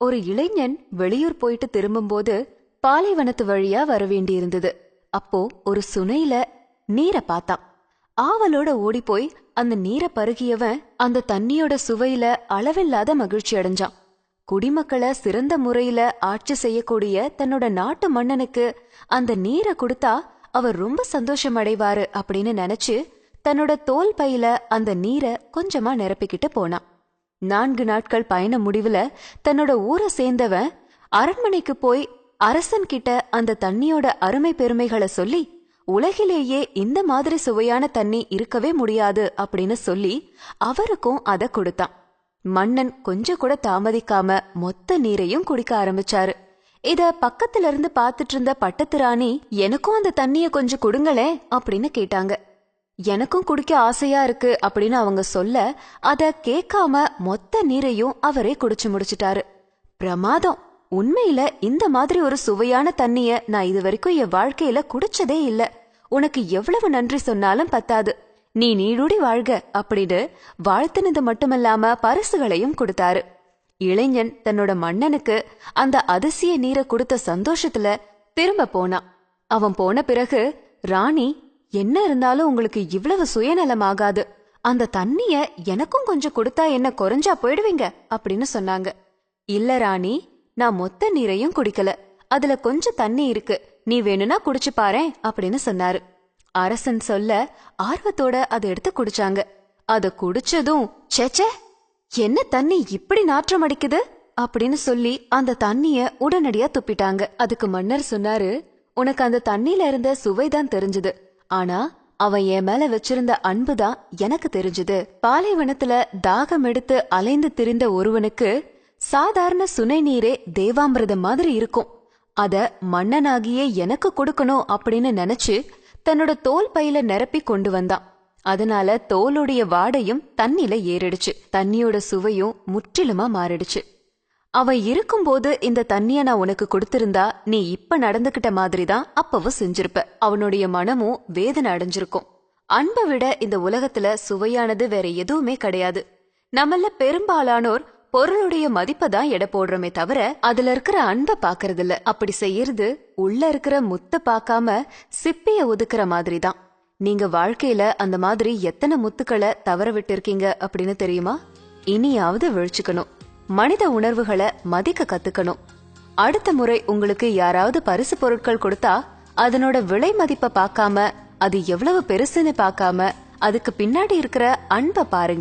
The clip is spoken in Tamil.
ஒரு இளைஞன் வெளியூர் போயிட்டு திரும்பும்போது பாலைவனத்து வழியா வர வேண்டியிருந்தது. அப்போ ஒரு சுனையில நீரை பார்த்தான். ஆவலோட ஓடி போய் அந்த நீரை பருகியவன் அந்த தண்ணியோட சுவையில அளவில்லாத மகிழ்ச்சி அடைஞ்சான். குடிமக்களை சிறந்த முறையில ஆட்சி செய்யக்கூடிய தன்னோட நாட்டு மன்னனுக்கு அந்த நீரை கொடுத்தா அவர் ரொம்ப சந்தோஷம் அடைவாரு அப்படின்னு நினைச்சு தன்னோட தோல் பையில அந்த நீரை கொஞ்சமா நிரப்பிக்கிட்டு போனான். 4 நாட்கள் பயண முடிவுல தன்னோட ஊரை சேர்ந்தவன் அரண்மனைக்கு போய் அரசன் கிட்ட அந்த தண்ணியோட அருமை பெருமைகளை சொல்லி, உலகிலேயே இந்த மாதிரி சுவையான தண்ணி இருக்கவே முடியாது அப்படின்னு சொல்லி அவருக்கும் அத கொடுத்தான். மன்னன் கொஞ்சம் கூட தாமதிக்காம மொத்த நீரையும் குடிக்க ஆரம்பிச்சாரு. இத பக்கத்துல இருந்து பாத்துட்டு இருந்த பட்டத்து ராணி, எனக்கும் அந்த தண்ணிய கொஞ்சம் கொடுங்களே அப்படின்னு கேட்டாங்க. எனக்கும் குடிக்க ஆசையா இருக்கு அப்படின்னு அவங்க சொல்ல, அத கேட்காம மொத்த நீரையும் அவரே குடிச்சு முடிச்சிட்டாரு. பிரமாதம்! உண்மையில இந்த மாதிரி ஒரு சுவையான தண்ணிய நான் இது வரைக்கும் என் வாழ்க்கையில குடிச்சதே இல்ல. உனக்கு எவ்வளவு நன்றி சொன்னாலும் பத்தாது. நீ நீடூடி வாழ்க அப்படின்னு வாழ்த்தினது மட்டுமல்லாம பரிசுகளையும் கொடுத்தாரு. இளைஞன் தன்னோட மன்னனுக்கு அந்த அதிசய நீரை கொடுத்த சந்தோஷத்துல திரும்ப போனான். அவன் போன பிறகு ராணி, என்ன இருந்தாலும் உங்களுக்கு இவ்வளவு சுயநலமாகாது. அந்த தண்ணிய எனக்கும் கொஞ்சம் கொடுத்தா என்ன குறைஞ்சா போயிடுவீங்க அப்படின்னு சொன்னாங்க. இல்ல ராணி, நான் மொத்த நீரையும் குடிக்கல. அதுல கொஞ்சம் தண்ணி இருக்கு. நீ வேணும்னா குடிச்சு பாரேன் அப்படின்னு சொன்னாரு. அரசன் சொல்ல ஆர்வத்தோட அதை எடுத்து குடிச்சாங்க. அத குடிச்சதும், சேச்சே, என்ன தண்ணி இப்படி நாற்றம் அடிக்குது அப்படின்னு சொல்லி அந்த தண்ணிய உடனடியா துப்பிட்டாங்க. அதுக்கு மன்னர் சொன்னாரு, உனக்கு அந்த தண்ணியில இருந்த சுவைதான் தெரிஞ்சது. ஆனா அவன் என் மேல வச்சிருந்த அன்புதான் எனக்கு தெரிஞ்சது. பாலைவனத்துல தாகம் எடுத்து அலைந்து திரிந்த ஒருவனுக்கு சாதாரண சுனை நீரே தேவாமிர்தம் மாதிரி இருக்கும். அத மன்னனாகியே எனக்கு கொடுக்கணும் அப்படின்னு நினைச்சு தன்னோட தோல் பையில நிரப்பி கொண்டு வந்தான். அதனால தோலுடைய வாடையும் தண்ணில ஏறிடுச்சு. தண்ணியோட சுவையும் முற்றிலுமா மாறிடுச்சு. அவன் இருக்கும்போது இந்த தண்ணிய நான் உனக்கு கொடுத்திருந்தா நீ இப்ப நடந்துகிட்ட மாதிரிதான் அப்பவும் செஞ்சிருப்ப. அவனுடைய மனமும் வேதனை அடைஞ்சிருக்கும். அன்பை விட இந்த உலகத்துல சுவையானது வேற எதுவுமே கிடையாது. நம்மள பெரும்பாலானோர் பொருளுடைய மதிப்பை தான் எடை போடுறோமே தவிர அதுல இருக்கிற அன்பை பாக்குறது இல்ல. அப்படி செய்யறது உள்ள இருக்கிற முத்த பாக்காம சிப்பிய ஒதுக்குற மாதிரி தான். நீங்க வாழ்க்கையில அந்த மாதிரி எத்தனை முத்துக்களை தவற விட்டு இருக்கீங்க அப்படின்னு தெரியுமா? இனியாவது விழிச்சுக்கணும். மனித உணர்வுகளை மதிக்க கத்துக்கணும். அடுத்த முறை உங்களுக்கு யாராவது பரிசு பொருட்கள் கொடுத்தா அதனோட விலை மதிப்பை பார்க்காம, அது எவ்வளவு பெருசுன்னு பார்க்காம, அதுக்கு பின்னாடி இருக்கிற அன்பை பாருங்க.